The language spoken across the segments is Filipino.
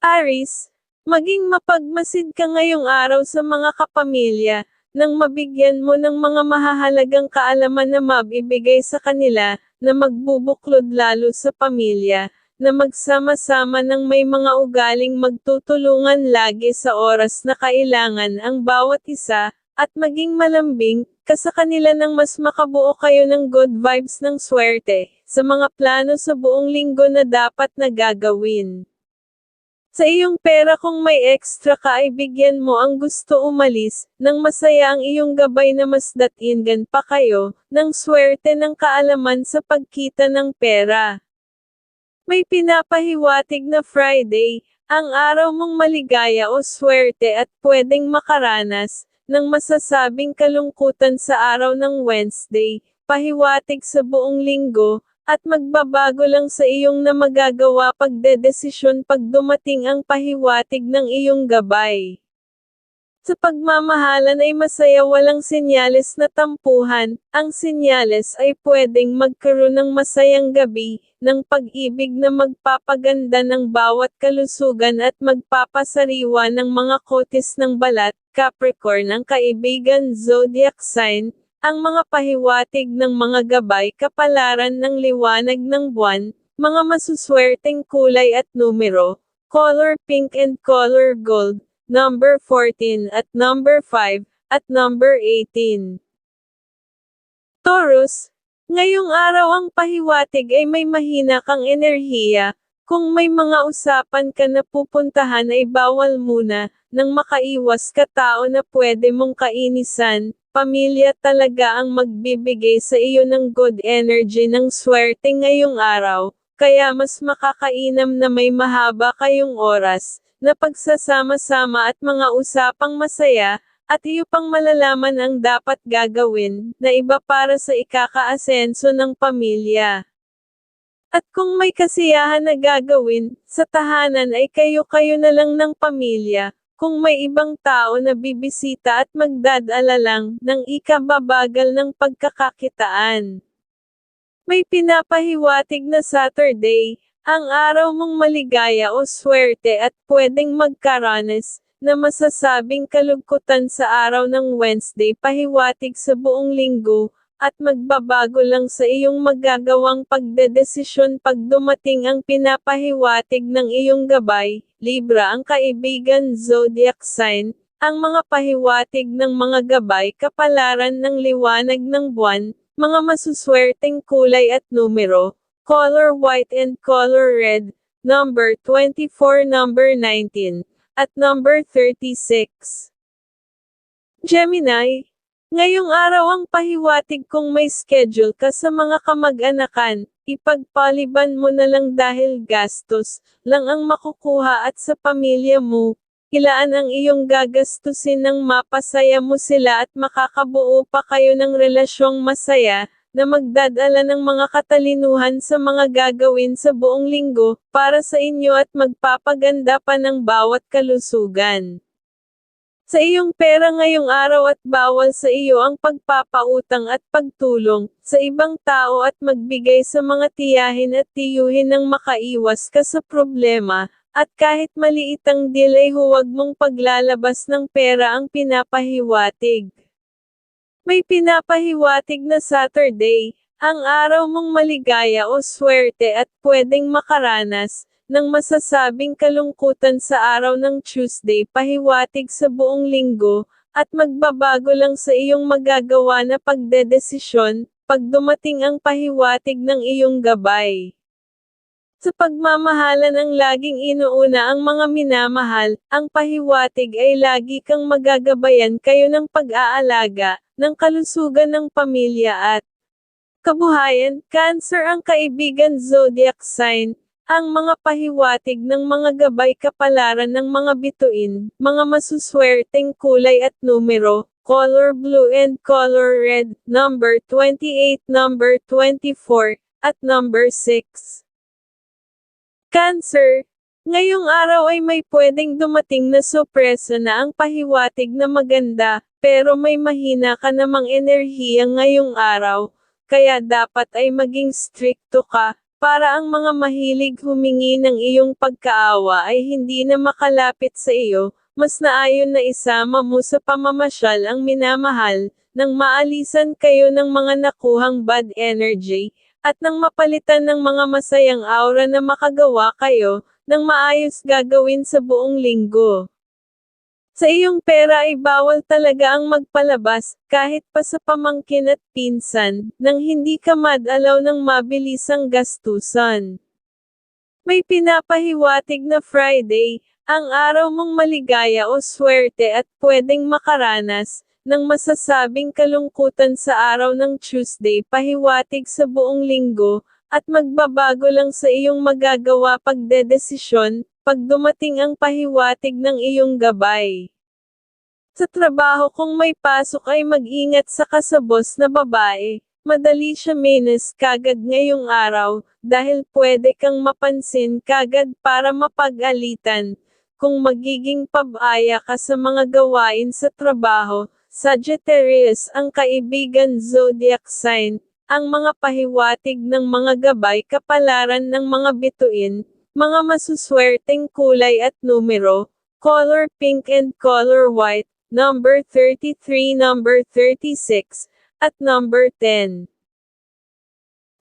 Aries, maging mapagmasid ka ngayong araw sa mga kapamilya, nang mabigyan mo ng mga mahahalagang kaalaman na mabibigay sa kanila, na magbubuklod lalo sa pamilya, na magsama-sama ng may mga ugaling magtutulungan lagi sa oras na kailangan ang bawat isa, at maging malambing ka sa kanila nang mas makabuo kayo ng good vibes ng swerte, sa mga plano sa buong linggo na dapat na gagawin. Sa iyong pera kung may extra ka ay bigyan mo ang gusto umalis, nang masaya ang iyong gabay na mas datingan pa kayo, ng swerte ng kaalaman sa pagkita ng pera. May pinapahiwatig na Friday, ang araw mong maligaya o swerte at pwedeng makaranas, ng masasabing kalungkutan sa araw ng Wednesday, pahiwatig sa buong linggo, at magbabago lang sa iyong na magagawa pagdedesisyon pag dumating ang pahiwatig ng iyong gabay. Sa pagmamahalan ay masaya walang senyales na tampuhan, ang senyales ay pwedeng magkaroon ng masayang gabi, ng pag-ibig na magpapaganda ng bawat kalusugan at magpapasariwa ng mga kotis ng balat, Capricorn ang kaibigan zodiac sign, ang mga pahiwatig ng mga gabay kapalaran ng liwanag ng buwan, mga masuswerteng kulay at numero, color pink and color gold, number 14 at number 5, at number 18. Taurus, ngayong araw ang pahiwatig ay may mahina kang enerhiya, kung may mga usapan ka na pupuntahan ay bawal muna, nang makaiwas ka tao na pwede mong kainisan, pamilya talaga ang magbibigay sa iyo ng good energy ng swerte ngayong araw, kaya mas makakainam na may mahaba kayong oras, na pagsasama-sama at mga usapang masaya, at iyo pang malalaman ang dapat gagawin, na iba para sa ikakaasenso ng pamilya. At kung may kasiyahan na gagawin, sa tahanan ay kayo-kayo na lang ng pamilya, kung may ibang tao na bibisita at magdadala lang, ng ikababagal ng pagkakakitaan. May pinapahiwatig na Saturday, ang araw mong maligaya o swerte at pwedeng magkaranas, na masasabing kalugkutan sa araw ng Wednesday pahiwatig sa buong linggo, at magbabago lang sa iyong magagawang pagdedesisyon pag dumating ang pinapahiwatig ng iyong gabay, Libra ang kaibigan zodiac sign, ang mga pahiwatig ng mga gabay kapalaran ng liwanag ng buwan, mga masuswerteng kulay at numero, color white and color red, number 24, number 19, at number 36. Gemini, ngayong araw ang pahiwatig kung may schedule ka sa mga kamag-anakan, ipagpaliban mo na lang dahil gastos lang ang makukuha at sa pamilya mo, ilaan ang iyong gagastusin nang mapasaya mo sila at makakabuo pa kayo ng relasyong masaya, na magdadala ng mga katalinuhan sa mga gagawin sa buong linggo, para sa inyo at magpapaganda pa ng bawat kalusugan. Sa iyong pera ngayong araw at bawal sa iyo ang pagpapautang at pagtulong sa ibang tao at magbigay sa mga tiyahin at tiyuhin nang makaiwas ka sa problema, at kahit maliit ang deal ay huwag mong paglalabas ng pera ang pinapahiwatig. May pinapahiwatig na Saturday, ang araw mong maligaya o swerte at pwedeng makaranas, ng masasabing kalungkutan sa araw ng Tuesday pahiwatig sa buong linggo, at magbabago lang sa iyong magagawa na pagdedesisyon, pag dumating ang pahiwatig ng iyong gabay. Sa pagmamahalan ang laging inuuna ang mga minamahal, ang pahiwatig ay lagi kang magagabayan kayo ng pag-aalaga, ng kalusugan ng pamilya at kabuhayan. Cancer ang kaibigan zodiac sign, ang mga pahiwatig ng mga gabay kapalaran ng mga bituin, mga masuswerteng kulay at numero, color blue and color red, number 28, number 24, at number 6. Cancer, ngayong araw ay may pwedeng dumating na sorpresa na ang pahiwatig na maganda, pero may mahina ka namang enerhiya ngayong araw, kaya dapat ay maging strikto ka, para ang mga mahilig humingi ng iyong pagkaawa ay hindi na makalapit sa iyo, mas naayon na isama mo sa pamamasyal ang minamahal, nang maalisan kayo ng mga nakuhang bad energy, at nang mapalitan ng mga masayang aura na makagawa kayo, ng maayos gagawin sa buong linggo. Sa iyong pera ay bawal talaga ang magpalabas, kahit pa sa pamangkin at pinsan, nang hindi ka madalaw ng mabilisang gastusan. May pinapahiwatig na Friday, ang araw mong maligaya o swerte at pwedeng makaranas, ng masasabing kalungkutan sa araw ng Tuesday pahiwatig sa buong linggo, at magbabago lang sa iyong magagawa pagdedesisyon, pag dumating ang pahiwatig ng iyong gabay. Sa trabaho kung may pasok ay mag-ingat sa kasabos na babae, madali siya menes kagad ngayong araw, dahil pwede kang mapansin kagad para mapag-alitan, kung magiging pabaya ka sa mga gawain sa trabaho. Sagittarius ang kaibigan zodiac sign, ang mga pahiwatig ng mga gabay kapalaran ng mga bituin, mga masuswerteng kulay at numero, color pink and color white, number 33, number 36, at number 10.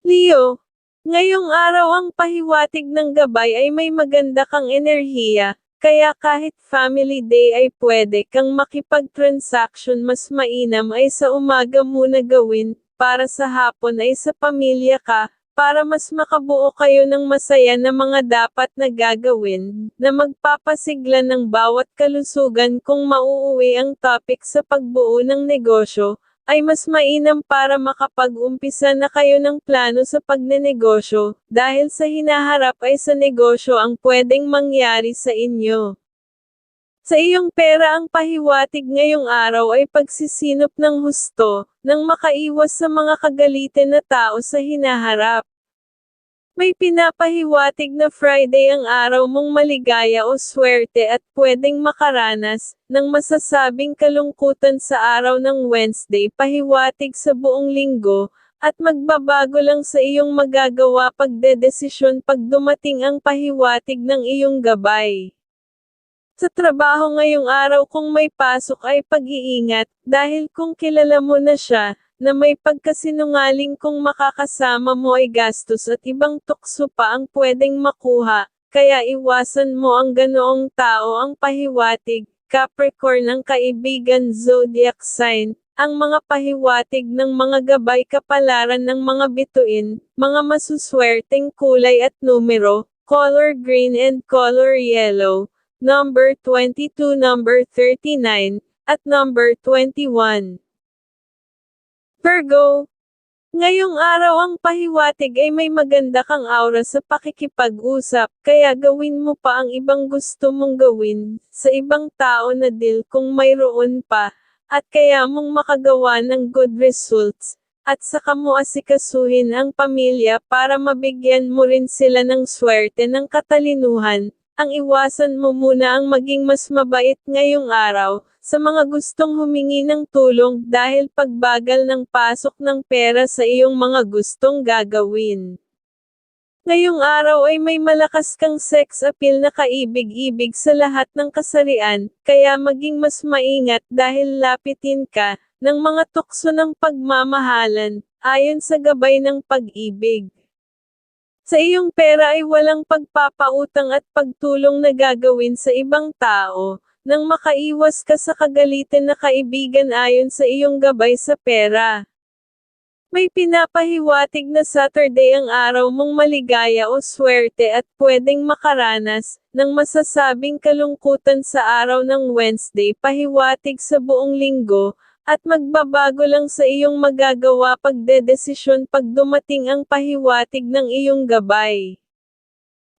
Leo, ngayong araw ang pahiwatig ng gabay ay may maganda kang enerhiya, kaya kahit family day ay pwede kang makipag-transaction mas mainam ay sa umaga muna gawin, para sa hapon ay sa pamilya ka, para mas makabuo kayo ng masaya na mga dapat na gagawin, na magpapasigla ng bawat kalusugan kung mauuwi ang topic sa pagbuo ng negosyo, ay mas mainam para makapag-umpisa na kayo ng plano sa pagnenegosyo, dahil sa hinaharap ay sa negosyo ang pwedeng mangyari sa inyo. Sa iyong pera ang pahiwatig ngayong araw ay pagsisinop ng husto, nang makaiwas sa mga kagalitin na tao sa hinaharap. May pinapahiwatig na Friday ang araw mong maligaya o swerte at pwedeng makaranas, ng masasabing kalungkutan sa araw ng Wednesday pahiwatig sa buong linggo, at magbabago lang sa iyong magagawa pagdedesisyon pag dumating ang pahiwatig ng iyong gabay. Sa trabaho ngayong araw kung may pasok ay pag-iingat, dahil kung kilala mo na siya, na may pagkasinungaling kung makakasama mo ay gastos at ibang tukso pa ang pwedeng makuha, kaya iwasan mo ang ganoong tao ang pahiwatig, Capricorn ang kaibigan zodiac sign, ang mga pahiwatig ng mga gabay kapalaran ng mga bituin, mga masuswerteng kulay at numero, color green and color yellow, number 22, number 39, at number 21. Virgo, ngayong araw ang pahiwatig ay may maganda kang aura sa pakikipag-usap, kaya gawin mo pa ang ibang gusto mong gawin, sa ibang tao na deal kung mayroon pa, at kaya mong makagawa ng good results, at saka mo asikasuhin ang pamilya para mabigyan mo rin sila ng swerte ng katalinuhan. Ang iwasan mo muna ang maging mas mabait ngayong araw, sa mga gustong humingi ng tulong dahil pagbagal ng pasok ng pera sa iyong mga gustong gagawin. Ngayong araw ay may malakas kang sex appeal na kaibig-ibig sa lahat ng kasarian, kaya maging mas maingat dahil lapitin ka, ng mga tukso ng pagmamahalan, ayon sa gabay ng pag-ibig. Sa iyong pera ay walang pagpapautang at pagtulong na gagawin sa ibang tao, nang makaiwas ka sa kagalitan na kaibigan ayon sa iyong gabay sa pera. May pinapahiwatig na Saturday ang araw mong maligaya o swerte at pwedeng makaranas, ng masasabing kalungkutan sa araw ng Wednesday pahiwatig sa buong linggo, at magbabago lang sa iyong magagawa pagdedesisyon pag dumating ang pahiwatig ng iyong gabay.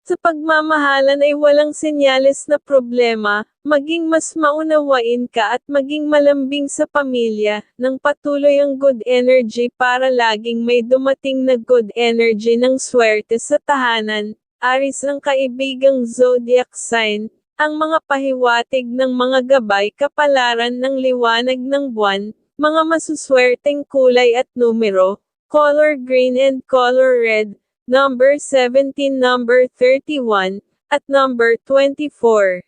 Sa pagmamahalan ay walang senyales na problema, maging mas maunawain ka at maging malambing sa pamilya, nang patuloy ang good energy para laging may dumating na good energy ng swerte sa tahanan. Aries ang kaibigang zodiac sign, ang mga pahiwatig ng mga gabay kapalaran ng liwanag ng buwan, mga masuswerteng kulay at numero, color green and color red, number 17, number 31, at number 24.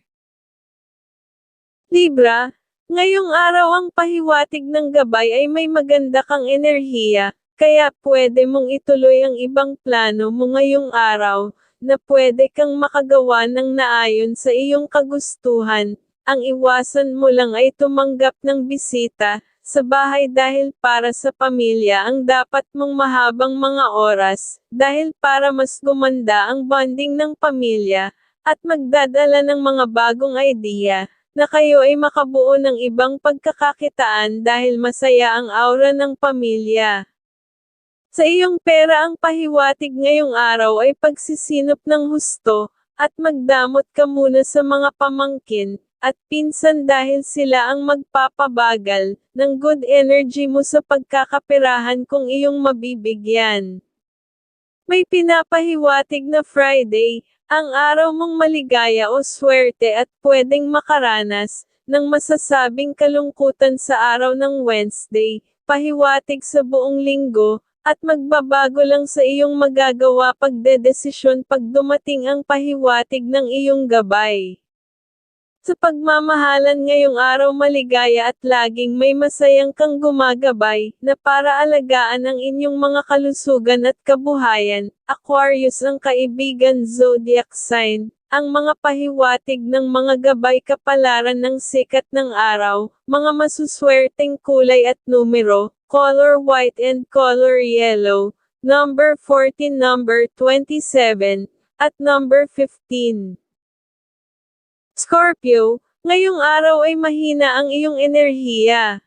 Libra, ngayong araw ang pahiwatig ng gabay ay may maganda kang enerhiya, kaya pwede mong ituloy ang ibang plano mo ngayong araw, na pwede kang makagawa ng naayon sa iyong kagustuhan. Ang iwasan mo lang ay tumanggap ng bisita sa bahay dahil para sa pamilya ang dapat mong mahabang mga oras, dahil para mas gumanda ang bonding ng pamilya, at magdadala ng mga bagong idea, na kayo ay makabuo ng ibang pagkakakitaan dahil masaya ang aura ng pamilya. Sa iyong pera ang pahiwatig ngayong araw ay pagsisinop ng husto, at magdamot ka muna sa mga pamangkin, at pinsan dahil sila ang magpapabagal, ng good energy mo sa pagkakaperahan kung iyong mabibigyan. May pinapahiwatig na Friday, ang araw mong maligaya o swerte at pwedeng makaranas, ng masasabing kalungkutan sa araw ng Wednesday, pahiwatig sa buong linggo, at magbabago lang sa iyong magagawa pagdedesisyon pag dumating ang pahiwatig ng iyong gabay. Sa pagmamahalan ngayong araw maligaya at laging may masayang kang gumagabay, na para alagaan ang inyong mga kalusugan at kabuhayan. Aquarius ang kaibigan zodiac sign, ang mga pahiwatig ng mga gabay kapalaran ng sikat ng araw, mga masuswerteng kulay at numero, color white and color yellow, number 14, number 27, at number 15. Scorpio, ngayong araw ay mahina ang iyong enerhiya.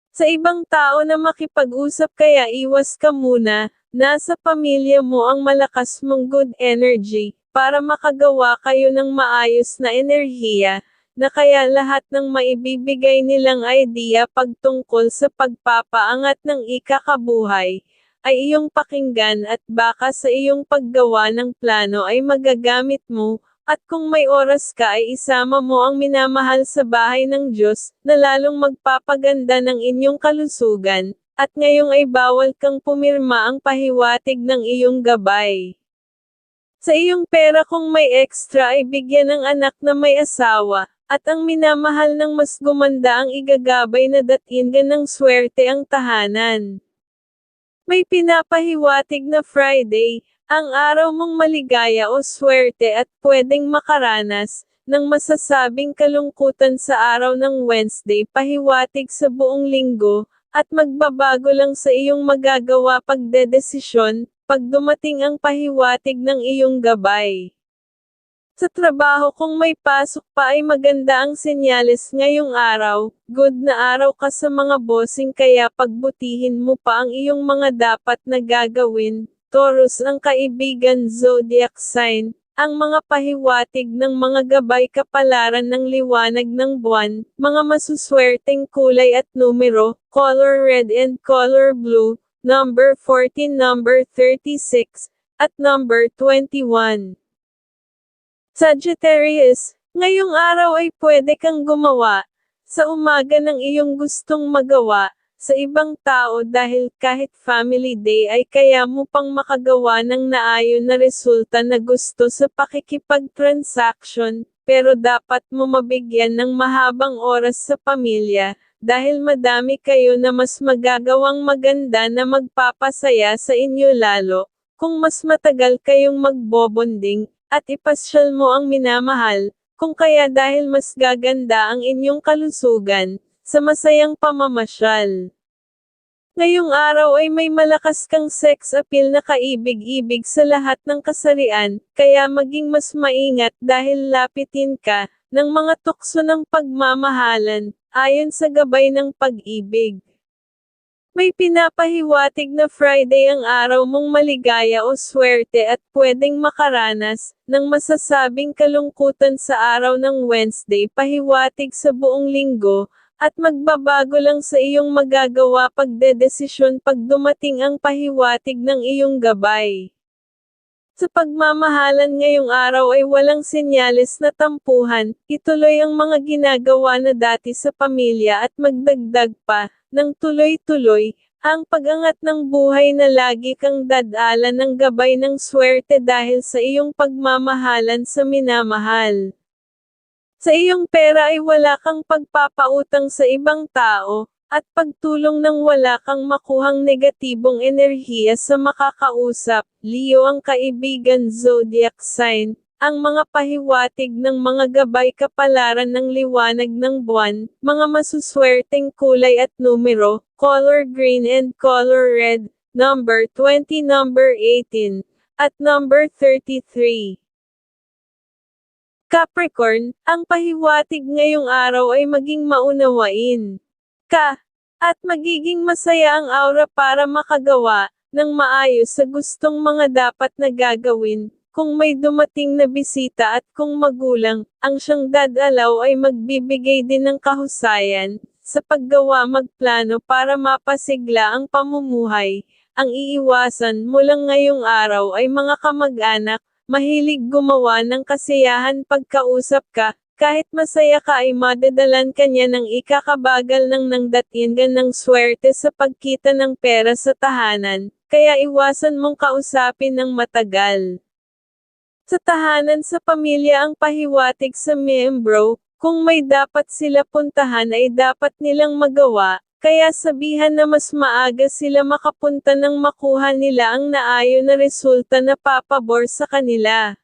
Sa ibang tao na makipag-usap kaya iwas ka muna, nasa pamilya mo ang malakas mong good energy, para makagawa kayo ng maayos na enerhiya, na kaya lahat ng maibibigay nilang idea pagtungkol sa pagpapaangat ng ikakabuhay, ay iyong pakinggan at baka sa iyong paggawa ng plano ay magagamit mo, at kung may oras ka ay isama mo ang minamahal sa bahay ng Diyos, na lalong magpapaganda ng inyong kalusugan, at ngayong ay bawal kang pumirma ang pahiwatig ng iyong gabay. Sa iyong pera kung may extra ay bigyan ng anak na may asawa, at ang minamahal ng mas gumanda ang igagabay na datingan ng swerte ang tahanan. May pinapahiwatig na Friday, ang araw mong maligaya o swerte at pwedeng makaranas, ng masasabing kalungkutan sa araw ng Wednesday pahiwatig sa buong linggo, at magbabago lang sa iyong magagawa pagdedesisyon, pag dumating ang pahiwatig ng iyong gabay. Sa trabaho kung may pasok pa ay maganda ang senyales ngayong araw, good na araw ka sa mga bossing kaya pagbutihin mo pa ang iyong mga dapat na gagawin. Taurus ang kaibigan zodiac sign, ang mga pahiwatig ng mga gabay kapalaran ng liwanag ng buwan, mga masuswerteng kulay at numero, color red and color blue, number 14, number 36, at number 21. Sagittarius, ngayong araw ay pwede kang gumawa, sa umaga ng iyong gustong magawa, sa ibang tao dahil kahit family day ay kaya mo pang makagawa ng naayon na resulta na gusto sa pakikipag-transaction, pero dapat mo mabigyan ng mahabang oras sa pamilya, dahil madami kayo na mas magagawang maganda na magpapasaya sa inyo lalo, kung mas matagal kayong magbobonding, at ipasyal mo ang minamahal, kung kaya dahil mas gaganda ang inyong kalusugan, sa masayang pamamasyal. Ngayong araw ay may malakas kang sex appeal na kaibig-ibig sa lahat ng kasarian, kaya maging mas maingat dahil lapitin ka, ng mga tukso ng pagmamahalan, ayon sa gabay ng pag-ibig. May pinapahiwatig na Friday ang araw mong maligaya o swerte at pwedeng makaranas, ng masasabing kalungkutan sa araw ng Wednesday pahiwatig sa buong linggo, at magbabago lang sa iyong magagawa pagdedesisyon pag dumating ang pahiwatig ng iyong gabay. Sa pagmamahalan ngayong araw ay walang senyales na tampuhan, ituloy ang mga ginagawa na dati sa pamilya at magdagdag pa, ng tuloy-tuloy, Ang pag-angat ng buhay na lagi kang dadala ng gabay ng swerte dahil sa iyong pagmamahalan sa minamahal. Sa iyong pera ay wala kang pagpapautang sa ibang tao, at pagtulong ng wala kang makuhang negatibong enerhiya sa makakausap. Leo ang kaibigan zodiac sign. Ang mga pahiwatig ng mga gabay kapalaran ng liwanag ng buwan, mga masuswerteng kulay at numero, color green and color red, number 20, number 18, at number 33. Capricorn, ang pahiwatig ngayong araw ay maging maunawain ka, at magiging masaya ang aura para makagawa ng maayos sa gustong mga dapat na gagawin. Kung may dumating na bisita at kung magulang, ang siyang dadalaw ay magbibigay din ng kahusayan, sa paggawa magplano para mapasigla ang pamumuhay. Ang iiwasan mo lang ngayong araw ay mga kamag-anak, mahilig gumawa ng kasiyahan pagkausap ka, kahit masaya ka ay madadalan ka niya ng ikakabagal ng datingan ng swerte sa pagkita ng pera sa tahanan, kaya iwasan mong kausapin ng matagal. Sa tahanan sa pamilya ang pahiwatig sa miyembro, kung may dapat sila puntahan ay dapat nilang magawa, kaya sabihan na mas maaga sila makapunta nang makuha nila ang naayon na resulta na papabor sa kanila.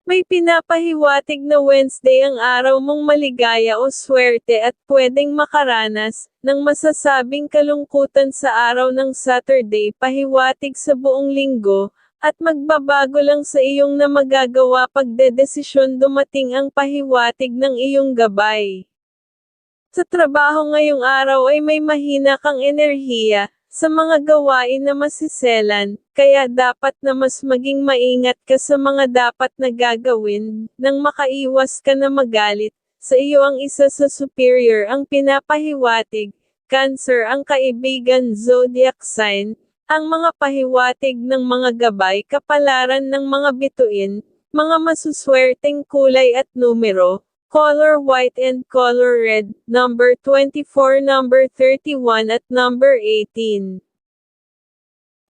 May pinapahiwatig na Wednesday ang araw mong maligaya o swerte at pwedeng makaranas ng masasabing kalungkutan sa araw ng Saturday pahiwatig sa buong linggo, at magbabago lang sa iyong na magagawa pagdedesisyon dumating ang pahiwatig ng iyong gabay. Sa trabaho ngayong araw ay may mahina kang enerhiya, sa mga gawain na masiselan, kaya dapat na mas maging maingat ka sa mga dapat na gagawin, nang makaiwas ka na magalit, sa iyo ang isa sa superior ang pinapahiwatig, Cancer ang kaibigan zodiac sign, ang mga pahiwatig ng mga gabay kapalaran ng mga bituin, mga masuswerteng kulay at numero, color white and color red, number 24, number 31 at number 18.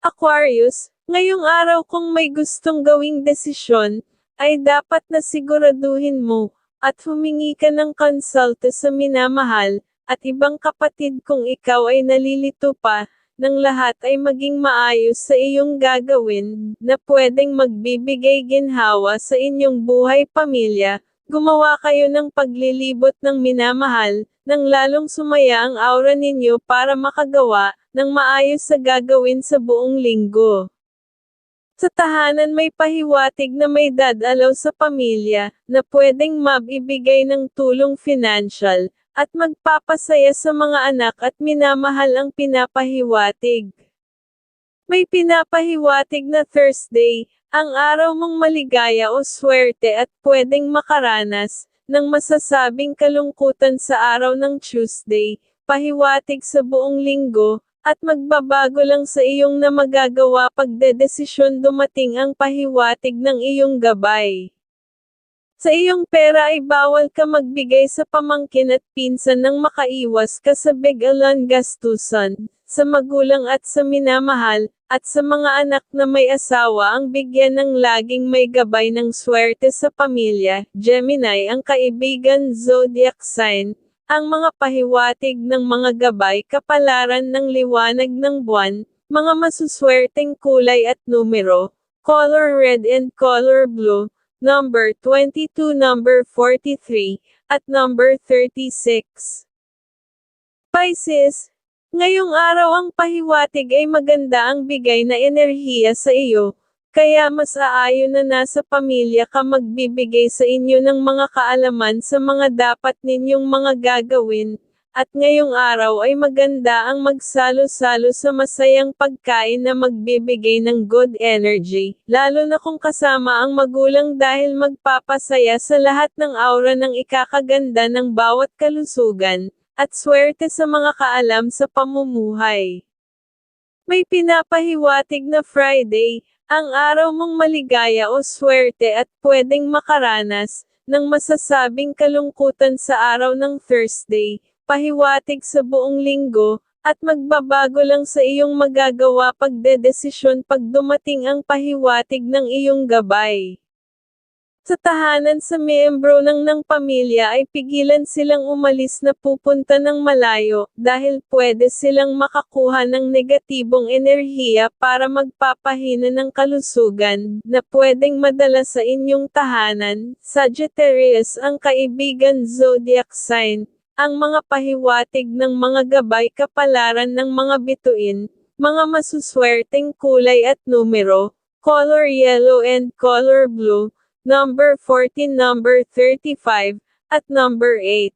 Aquarius, ngayong araw kung may gustong gawing desisyon, ay dapat na siguraduhin mo, at humingi ka ng konsulta sa minamahal, at ibang kapatid kung ikaw ay nalilito pa, ng lahat ay maging maayos sa iyong gagawin, na pwedeng magbibigay ginhawa sa inyong buhay pamilya, gumawa kayo ng paglilibot ng minamahal, nang lalong sumaya ang aura ninyo para makagawa, ng maayos sa gagawin sa buong linggo. Sa tahanan may pahiwatig na may dadalaw sa pamilya, na pwedeng mabibigay ng tulong financial, at magpapasaya sa mga anak at minamahal ang pinapahiwatig. May pinapahiwatig na Thursday, ang araw mong maligaya o swerte at pwedeng makaranas, ng masasabing kalungkutan sa araw ng Tuesday, pahiwatig sa buong linggo, at magbabago lang sa iyong na magagawa pagdedesisyon dumating ang pahiwatig ng iyong gabay. Sa iyong pera ay bawal ka magbigay sa pamangkin at pinsan nang makaiwas ka sa biglaan gastusan, sa magulang at sa minamahal, at sa mga anak na may asawa ang bigyan ng laging may gabay ng swerte sa pamilya. Gemini ang kaibigan zodiac sign, ang mga pahiwatig ng mga gabay kapalaran ng liwanag ng buwan, mga masuswerteng kulay at numero, color red and color blue, number 22, number 43, at number 36. Pisces, ngayong araw ang pahiwatig ay maganda ang bigay na enerhiya sa iyo, kaya mas aayon na nasa pamilya ka magbibigay sa inyo ng mga kaalaman sa mga dapat ninyong mga gagawin, at ngayong araw ay maganda ang magsalo-salo sa masayang pagkain na magbibigay ng good energy, lalo na kung kasama ang magulang dahil magpapasaya sa lahat ng aura ng ikakaganda ng bawat kalusugan, at swerte sa mga kaalam sa pamumuhay. May pinapahiwatig na Friday, ang araw mong maligaya o swerte at pwedeng makaranas, ng masasabing kalungkutan sa araw ng Thursday, pahiwatig sa buong linggo, At magbabago lang sa iyong magagawa pagdedesisyon pag dumating ang pahiwatig ng iyong gabay. Sa tahanan sa miyembro ng pamilya ay pigilan silang umalis na pupunta ng malayo, dahil pwede silang makakuha ng negatibong enerhiya para magpapahina ng kalusugan, na pwedeng madala sa inyong tahanan. Sagittarius ang kaibigan zodiac sign, ang mga pahiwatig ng mga gabay kapalaran ng mga bituin, mga masuswerteng kulay at numero, color yellow and color blue, number 14, number 35, at number 8.